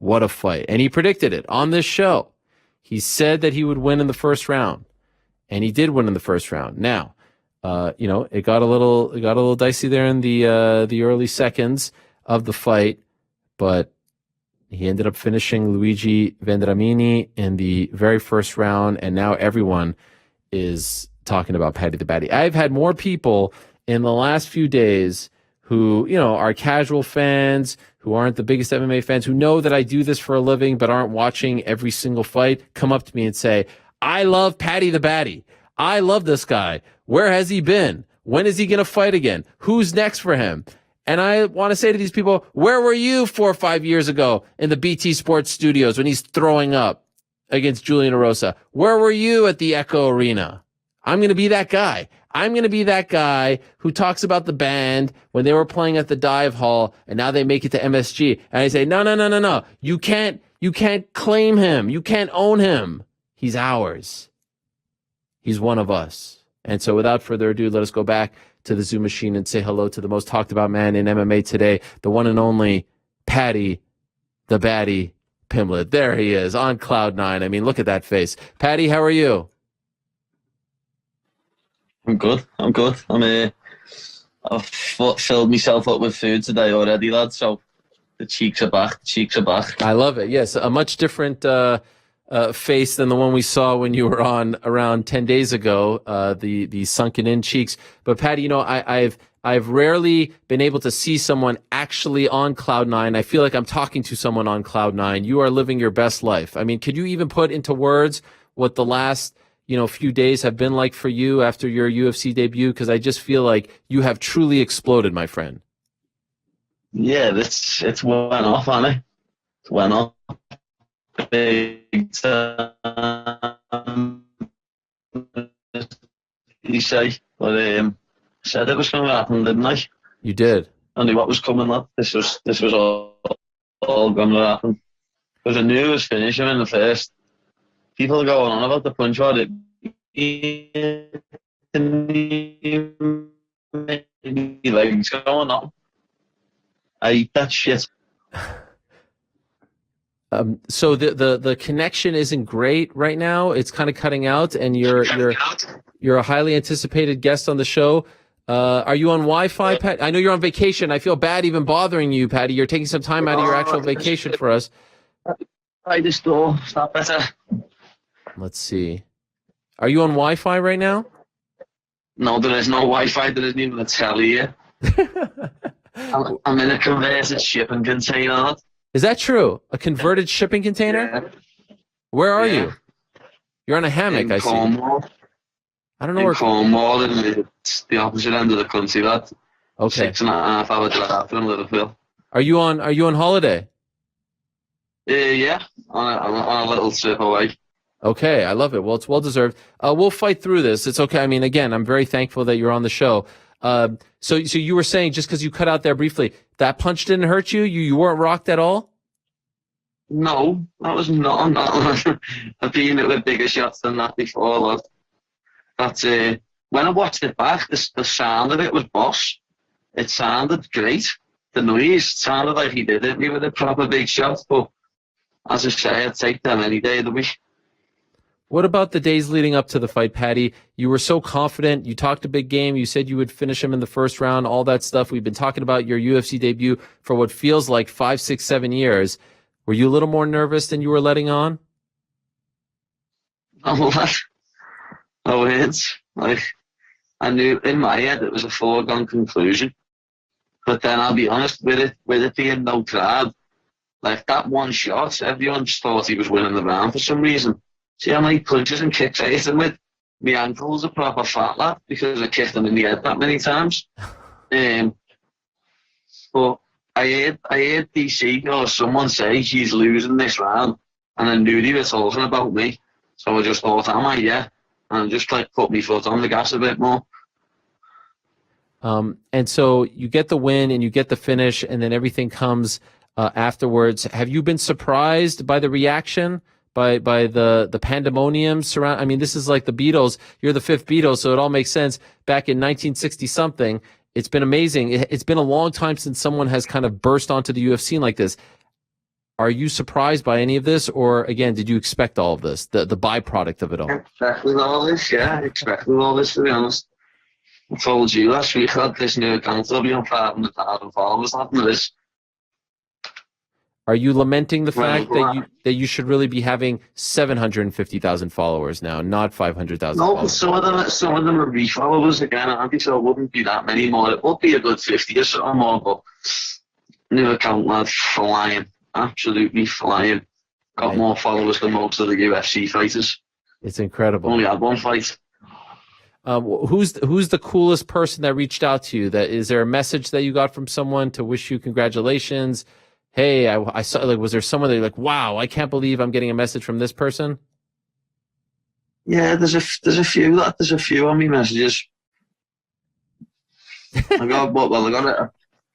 what a fight. And he predicted it on this show. He said that he would win in the first round, and he did win in the first round. Now, it got a little dicey there in the early seconds of the fight, but he ended up finishing Luigi Vendramini in the very first round, and now everyone is talking about Paddy the Baddy. I've had more people in the last few days who, are casual fans, who aren't the biggest MMA fans, who know that I do this for a living but aren't watching every single fight, come up to me and say, I love Paddy the Baddy. I love this guy. Where has he been? When is he going to fight again? Who's next for him? And I want to say to these people, where were you 4 or 5 years ago in the BT Sports studios when he's throwing up against Julian Erosa? Where were you at the Echo Arena? I'm going to be that guy. I'm going to be that guy who talks about the band when they were playing at the dive hall and now they make it to MSG. And I say, no. You can't claim him. You can't own him. He's ours. He's one of us. And so without further ado, let us go back to the Zoom machine and say hello to the most talked about man in MMA today, the one and only Paddy the Baddy Pimblett. There he is on cloud nine. I mean, look at that face. Paddy, how are you? I'm good. I've filled myself up with food today already, lad. So the cheeks are back. I love it. Yes, a much different face than the one we saw when you were on around 10 days ago, the sunken in cheeks. But Paddy, I've rarely been able to see someone actually on cloud nine. I feel like I'm talking to someone on cloud nine. You are living your best life. I mean, could you even put into words what the last few days have been like for you after your UFC debut? Because I just feel like you have truly exploded, my friend. Yeah, it's went off, hasn't it? It went off big time. You say, but I said it was going to happen, didn't I? You did. I knew what was coming up. This was all going to happen because I knew it was finishing in the first. People are going on about the punch card. Legs going on. I eat that shit. So the connection isn't great right now. It's kind of cutting out, and you're a highly anticipated guest on the show. Are you on Wi-Fi, Pat? I know you're on vacation. I feel bad even bothering you, Paddy. You're taking some time out of your actual vacation for us. I just door. It's not better. Let's see. Are you on Wi-Fi right now? No, there is no Wi-Fi. There isn't even a telly here. I'm in a converted shipping container. Is that true? A converted shipping container? Yeah. Where are you? You're on a hammock, I see. Cornwall. I don't know where. Cornwall, it's the opposite end of the country. That. Okay. 6.5 hour drive from Liverpool. Are you on holiday? Yeah, on a little trip away. Okay, I love it. Well, it's well deserved. We'll fight through this. It's okay. I mean, again, I'm very thankful that you're on the show. So you were saying, just because you cut out there briefly, that punch didn't hurt you? You weren't rocked at all? No, that was not. I've been hit with bigger shots than that before, lad. That's when I watched it back, the sound of it was boss. It sounded great. The noise sounded like he did it with a proper big shot. But as I say, I'd take them any day of the week. What about the days leading up to the fight, Paddy? You were so confident. You talked a big game. You said you would finish him in the first round, all that stuff. We've been talking about your UFC debut for what feels like 5, 6, 7 years. Were you a little more nervous than you were letting on? No, it's like I knew in my head it was a foregone conclusion. But then I'll be honest, with it being no crowd, like that one shot, everyone just thought he was winning the round for some reason. See how many punches and kicks I hit him with? My ankle's a proper fat lad because I kicked him in the head that many times. But I heard DC or someone say he's losing this round, and I knew they were talking about me. So I just thought, am I? Yeah. And just put my foot on the gas a bit more. And so you get the win and you get the finish, and then everything comes afterwards. Have you been surprised by the reaction? By the pandemonium surround? I mean, this is like the Beatles. You're the fifth Beatles, so it all makes sense. Back in 1960 something, it's been amazing. It's been a long time since someone has kind of burst onto the UFC like this. Are you surprised by any of this, or again, did you expect all of this, the byproduct of it all? I expected all this, yeah. I expected all this, to be honest. I told you last week I had this new account. I'll be on 500,000 followers. Nothing of this. Are you lamenting the Well, fact that you should really be having 750,000 followers now, not 500,000 No, followers? some of them are re-followers again, Andy, so it wouldn't be that many more. It would be a good 50 or so more, but new account, lad, flying. Absolutely flying. Got more followers than most of the UFC fighters. It's incredible. Only had one fight. Who's the coolest person that reached out to you? Is there a message that you got from someone to wish you congratulations? Hey, I saw, like, was there someone that you're like, wow, I can't believe I'm getting a message from this person? Yeah, there's a few on me messages. I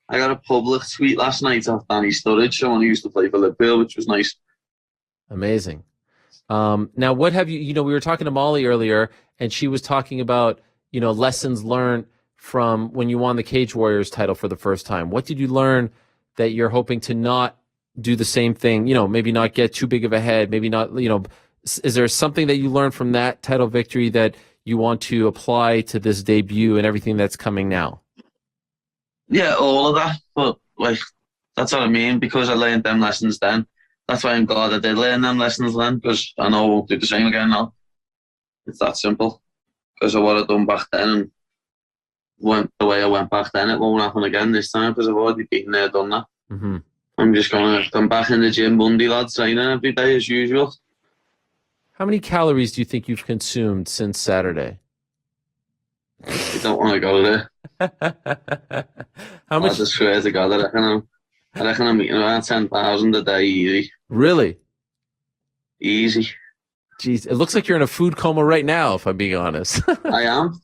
got a public tweet last night off Danny Sturridge, someone who used to play for Liverpool, which was nice. Amazing. Now, what have we were talking to Molly earlier, and she was talking about, lessons learned from when you won the Cage Warriors title for the first time. What did you learn that you're hoping to not do the same thing, maybe not get too big of a head, maybe not, is there something that you learned from that title victory that you want to apply to this debut and everything that's coming now? Yeah, all of that, but that's what I mean, because I learned them lessons then. That's why I'm glad I did learn them lessons then, because I know I won't do the same again now. It's that simple. Because of what I've done back then and went the way I went back then, it won't happen again this time, because I've already been there, done that. Mm-hmm. I'm just going to come back in the gym Monday, lads, training every day as usual. How many calories do you think you've consumed since Saturday? You don't want to go there. How much? I just swear to God, I reckon I'm eating around 10,000 a day easy. Really? Easy. Jeez, it looks like you're in a food coma right now, if I'm being honest. I am.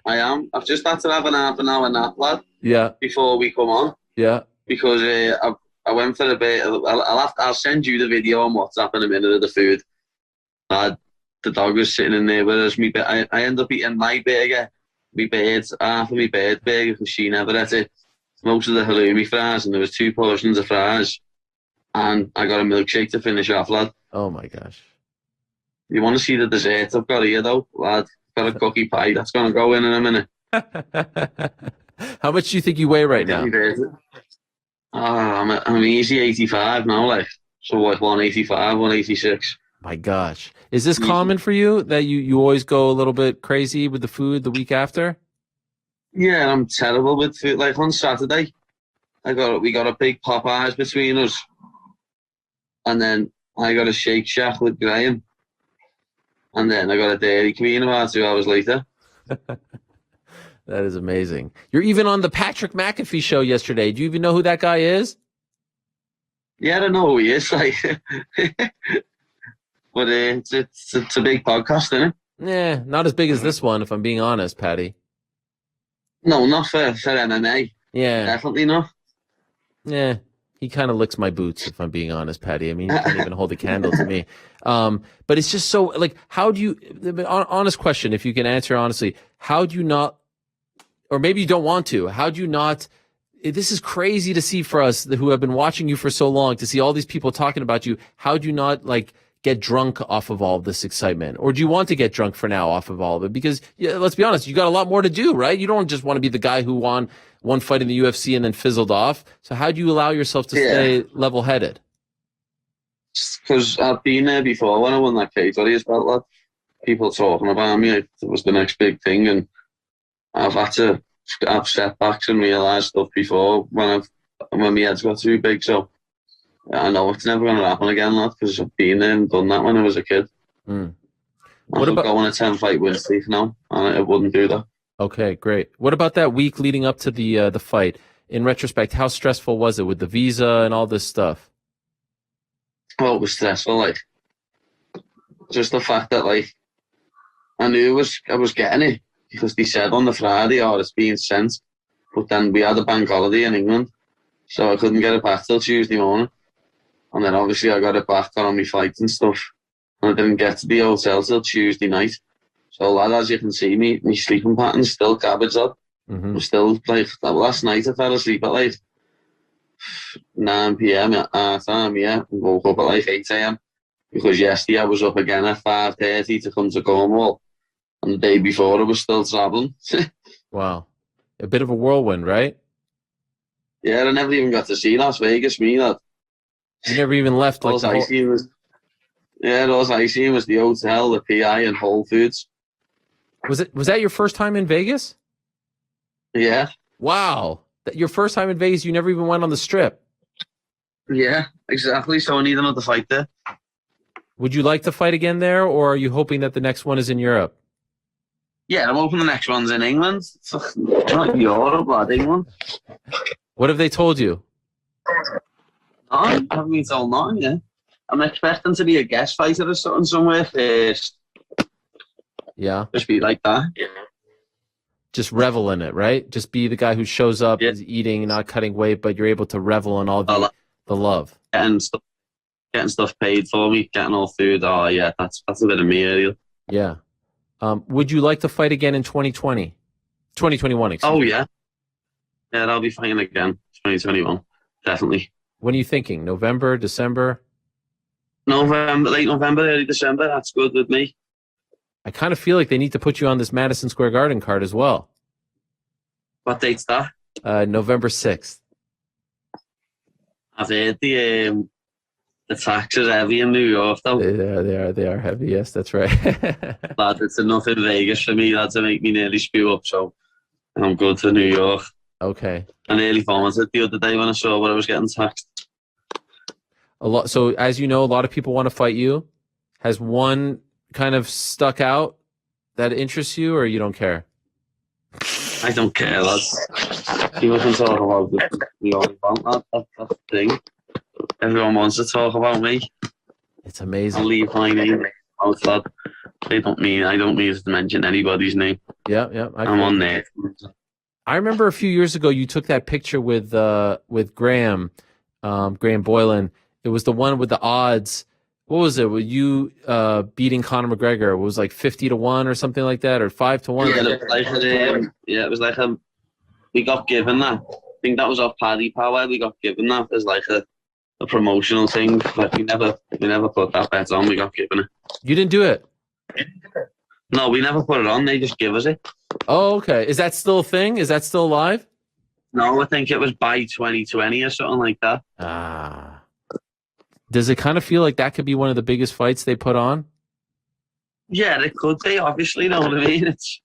I've just had to have an half an hour nap, lad. Yeah. Before we come on. Yeah. Because I went for a bit. I'll send you the video on WhatsApp in a minute of the food. The dog was sitting in there with us. I ended up eating my burger, half of my bird burger, because she never ate it. Most of the halloumi fries, and there was 2 portions of fries, and I got a milkshake to finish off, lad. Oh my gosh! You want to see the dessert I've got here, though, lad? Got a cookie pie that's going to go in a minute. How much do you think you weigh right now? I'm easy 85 now, so 185, 186. My gosh, is this common for you that you always go a little bit crazy with the food the week after? Yeah, I'm terrible with food. Like on Saturday, we got a big Popeyes between us, and then I got a Shake Shack with Graham, and then I got a Dairy Queen about 2 hours later. That is amazing. You're even on the Patrick McAfee show yesterday. Do you even know who that guy is? Yeah, I don't know who he is. But it's a big podcast, isn't it? Yeah, not as big as this one, if I'm being honest, Paddy. No, not for MMA. Yeah. Definitely not. Yeah, he kind of licks my boots, if I'm being honest, Paddy. I mean, he can't even hold a candle to me. But it's just so, how do you, honest question, if you can answer honestly, how do you not, or maybe you don't want to, how do you not, this is crazy to see for us who have been watching you for so long, to see all these people talking about you. How do you not, get drunk off of all of this excitement? Or do you want to get drunk for now off of all of it? Because let's be honest, you got a lot more to do, right? You don't just want to be the guy who won one fight in the UFC and then fizzled off. So how do you allow yourself to stay level-headed? Because I've been there before when I won that Cage Warriors belt, lad. People talking about me, it was the next big thing, and I've had to have setbacks and realise stuff before when my head's got too big, so I know it's never going to happen again, lad, because I've been there and done that when I was a kid. What about going a 10-fight win streak now, and I wouldn't do that. Okay, great. What about that week leading up to the fight? In retrospect, how stressful was it with the visa and all this stuff? Well, it was stressful, just the fact that, I knew I was getting it, because they said on the Friday, it's being sent, but then we had a bank holiday in England, so I couldn't get it back till Tuesday morning. And then obviously I got it back, got on my flight and stuff. And I didn't get to the hotel till Tuesday night. So, lad, as you can see, my sleeping pattern's still garbage up. I'm still, last night I fell asleep at 9 p.m. at time, yeah. And woke up at like 8 a.m. because yesterday I was up again at 5:30 to come to Cornwall. And the day before I was still travelling. Wow. A bit of a whirlwind, right? Yeah, I never even got to see Las Vegas, me, that. You never even left like All I seen was the hotel, the PI, and Whole Foods. Was that your first time in Vegas? Yeah. Wow. Your first time in Vegas, you never even went on the strip. Yeah, exactly. So I need another fight there. Would you like to fight again there, or are you hoping that the next one is in Europe? Yeah, I'm hoping the next one's in England. Not Europe, but England. What have they told you? No, I haven't been told nothing yet. I'm expecting to be a guest fighter or something somewhere first. Yeah. Just be like that. Yeah. Just revel in it, right? Just be the guy who shows up, is eating, not cutting weight, but you're able to revel in all the love. Getting stuff paid for me, getting all food. Oh, yeah, that's a bit of me, Ariel. Yeah. Would you like to fight again in 2020? 2021, excuse me. Oh, yeah. Yeah, I'll be fighting again, 2021, definitely. When are you thinking? November, December? November, late November, early December. That's good with me. I kind of feel like they need to put you on this Madison Square Garden card as well. What date's that? November 6th. I've heard the taxes heavy in New York, though. They are heavy. Yes, that's right. Lad, it's enough in Vegas for me, lad, to make me nearly spew up. So I'm good to New York. Okay. I nearly vomited the other day when I saw what I was getting taxed. So, as you know, a lot of people want to fight you. Has one kind of stuck out that interests you, or you don't care? I don't care, lad. People can talk about the only want, lad. That's the thing. Everyone wants to talk about me. It's amazing. I'll leave my name out, lad. I don't mean to mention anybody's name. Yeah. I'm on there. I remember a few years ago you took that picture with Graham Boylan. It was the one with the odds. What was it? Were you beating Conor McGregor? It was like 50-1 or something like that, or 5-1? Yeah, it was like we got given that. I think that was off Paddy Power. We got given that as like a promotional thing. Like we never put that bet on. We got given it. You didn't do it? No, we never put it on. They just give us it. Oh, okay. Is that still a thing? Is that still alive? No, I think it was by 2020 or something like that. Does it kind of feel like that could be one of the biggest fights they put on? Yeah, it could be. Obviously, you know what I mean. It's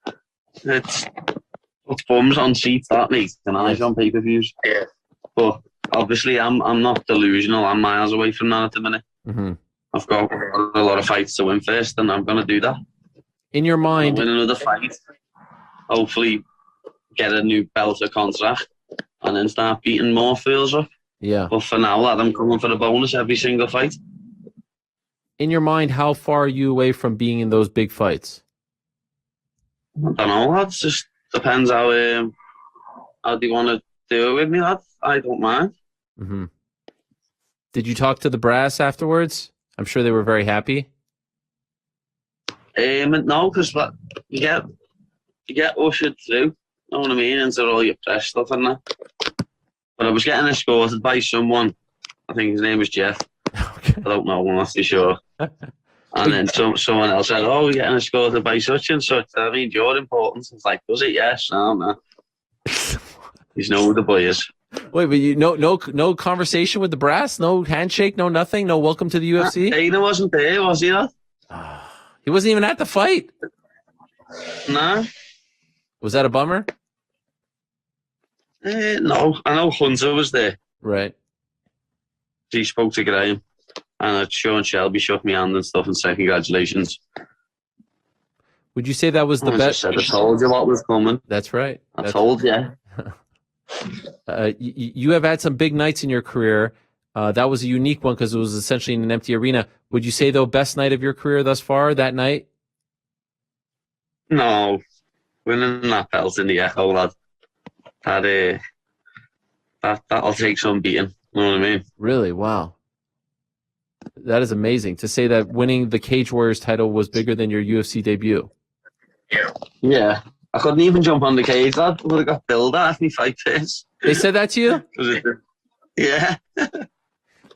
bums on seats that makes and eyes on pay-per-views. Yeah. But obviously, I'm not delusional. I'm miles away from that at the minute. Mm-hmm. I've got a lot of fights to win first, and I'm going to do that. In your mind, win another fight. Hopefully, get a new belt or contract, and then start beating more fools up. Yeah. But for now, lad, I'm coming for the bonus every single fight. In your mind, how far are you away from being in those big fights? I don't know, lad. It just depends how they want to do it with me, lad. I don't mind. Mm-hmm. Did you talk to the brass afterwards? I'm sure they were very happy. No, because you get ushered through, you know what I mean, into all your press stuff and that. But I was getting escorted by someone. I think his name was Jeff. Okay. I don't know, I'm not too sure. And then someone else said, "Oh, you're getting escorted by such and such. I mean, you're important." It's like, does it? Yes. No. He's know who the boy is. Wait, but you no conversation with the brass, no handshake, no nothing, no welcome to the UFC. Dana wasn't there, was he? Not? He wasn't even at the fight. No. Was that a bummer? No, I know Hunter was there. Right. He spoke to Graham, and Sean Shelby shook me hand and stuff and said congratulations. Would you say that was the best? I told you what was coming. That's right. I told you. You have had some big nights in your career. That was a unique one because it was essentially in an empty arena. Would you say, though, best night of your career thus far, that night? No. Winning that belt in the Echo, lad. That'll take some beating. You know what I mean? Really? Wow. That is amazing. To say that winning the Cage Warriors title was bigger than your UFC debut. Yeah. I couldn't even jump on the cage, lad. I would have got billed at me fight face. They said that to you? Yeah.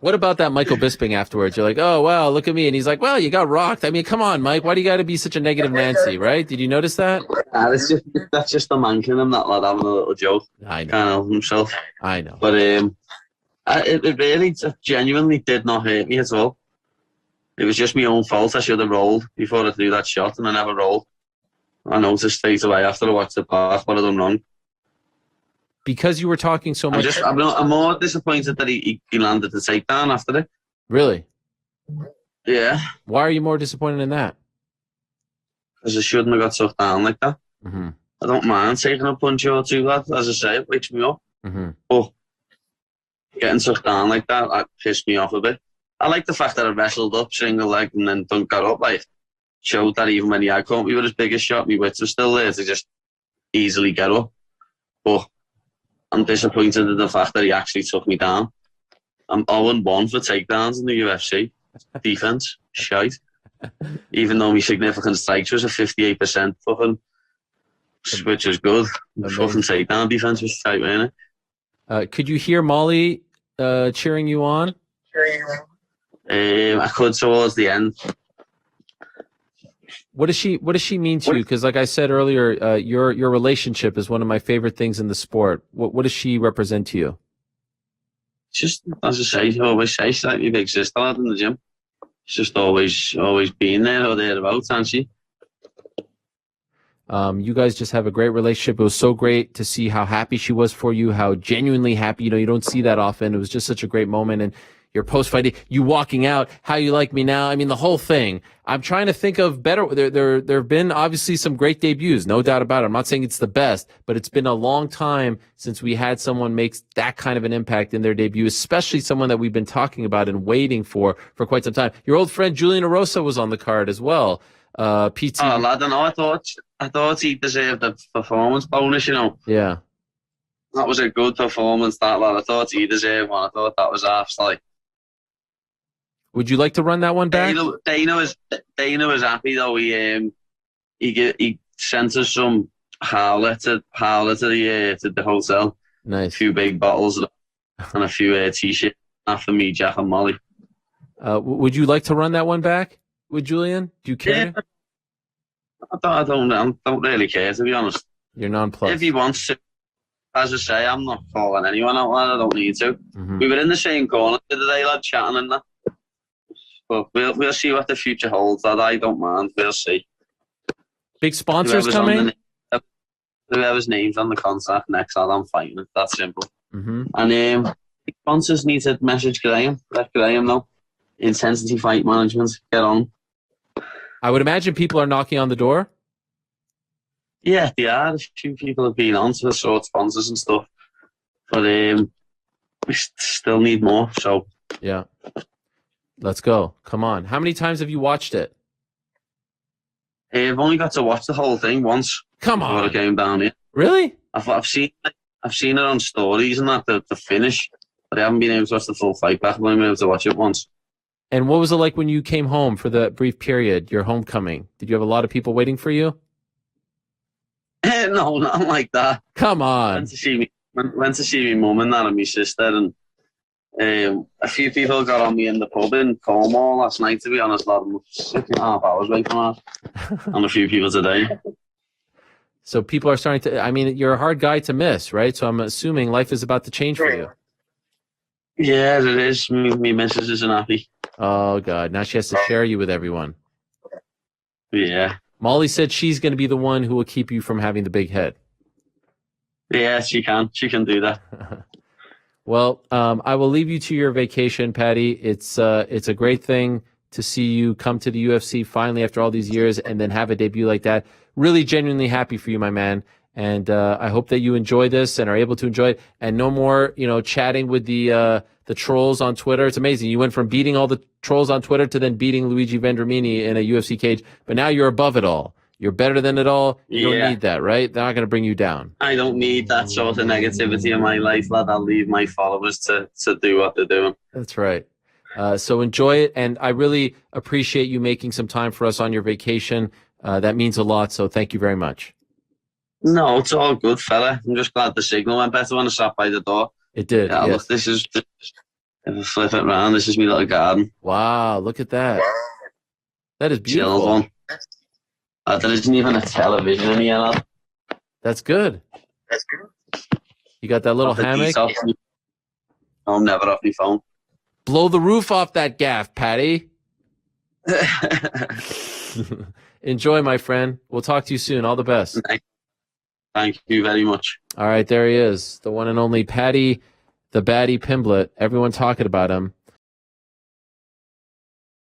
What about that Michael Bisping afterwards? You're like, oh, wow, look at me. And he's like, well, you got rocked. I mean, come on, Mike. Why do you got to be such a negative Nancy, right? Did you notice that? That's just the man in him, that lad having a little joke. I know. Can't help himself. I know. But it really genuinely did not hurt me at all. It was just my own fault. I should have rolled before I threw that shot, and I never rolled. I noticed straight away after I watched the back what I'd done wrong. Because you were talking so much. I'm more disappointed that he landed the takedown after it. Really? Yeah. Why are you more disappointed in that? Because I shouldn't have got sucked down like that. Mm-hmm. I don't mind taking a punch or two, lad. As I say, it wakes me up. Mm-hmm. But getting sucked down like that pissed me off a bit. I like the fact that I wrestled up single leg and then got up. Like, showed that even when he had caught me with his biggest shot, my wits were still there to just easily get up. But I'm disappointed in the fact that he actually took me down. I'm 0-1 for takedowns in the UFC. Defense, shite. Even though my significant strikes was a 58% fucking, which is good. Fucking takedown defense was tight, wasn't it? Could you hear Molly cheering you on? I could towards the end. What does she mean to you? Because like I said earlier, your relationship is one of my favorite things in the sport. What does she represent to you? Just, as I say, she always says she's like my big sister lad in the gym. She's just always been there or thereabouts, hasn't she? You guys just have a great relationship. It was so great to see how happy she was for you, how genuinely happy. You know, you don't see that often. It was just such a great moment. And your post-fight, you walking out, how you like me now. I mean, the whole thing. I'm trying to think of better. There have been obviously some great debuts, no doubt about it. I'm not saying it's the best, but it's been a long time since we had someone make that kind of an impact in their debut, especially someone that we've been talking about and waiting for quite some time. Your old friend Julian Erosa was on the card as well. PT. Oh, lad, I know. I thought he deserved a performance bonus. You know. Yeah. That was a good performance, that lad. I thought he deserved one. I thought that was half like. Would you like to run that one back? Dana was happy though. He sent us some howler to the hotel. Nice. A few big bottles and a few t-shirts after me, Jack and Molly. Would you like to run that one back with Julian? Do you care? Yeah. I don't really care, to be honest. You're nonplussed. If he wants to, as I say, I'm not calling anyone out, lad. I don't need to. Mm-hmm. We were in the same corner today, lad, chatting and that. But we'll see what the future holds. Lad. I don't mind. We'll see. Big sponsors coming? Whoever's name's on the contract next, lad, I'm fighting it. That's simple. Mm-hmm. And sponsors need to message Graham. Let Graham know. Intensity Fight Management. Get on. I would imagine people are knocking on the door. Yeah, they are. A few people have been on to the sort sponsors and stuff. But we still need more. So yeah. Let's go. Come on. How many times have you watched it? I've only got to watch the whole thing once. Come on. Before I came down here. Really? I've seen it on stories and that, the finish. But I haven't been able to watch the full fight back. I've only been able to watch it once. And what was it like when you came home for the brief period, your homecoming? Did you have a lot of people waiting for you? No, nothing like that. Come on. Went to see me mum and that and my sister, and a few people got on me in the pub in Cornwall last night, to be honest, lad. I'm 6.5 hours away from that. And a few people today. So people are starting to, I mean, you're a hard guy to miss, right? So I'm assuming life is about to change for you. Yeah, it is. Me missus isn't happy. Oh, God. Now she has to share you with everyone. Yeah. Molly said she's going to be the one who will keep you from having the big head. Yeah, she can. She can do that. Well, I will leave you to your vacation, Paddy. It's a great thing to see you come to the UFC finally after all these years and then have a debut like that. Really genuinely happy for you, my man. And I hope that you enjoy this and are able to enjoy it. And no more, chatting with the trolls on Twitter. It's amazing. You went from beating all the trolls on Twitter to then beating Luigi Vendramini in a UFC cage. But now you're above it all. You're better than it all. You don't need that, right? They're not going to bring you down. I don't need that sort of negativity in my life, lad. I'll leave my followers to do what they're doing. That's right. So enjoy it. And I really appreciate you making some time for us on your vacation. That means a lot. So thank you very much. No, it's all good, fella. I'm just glad the signal went better when I sat by the door. It did. Yeah, Yes. look, if I flip it around, this is my little garden. Wow, look at that. That is Chilled beautiful. one. There isn't even a television in here now. That's good. You got that little Off the hammock. detail. I'm never off my phone. Blow the roof off that gaff, Paddy. Enjoy, my friend. We'll talk to you soon. All the best. Thank you very much. All right, there he is, the one and only Paddy, the Paddy Pimblett. Everyone talking about him.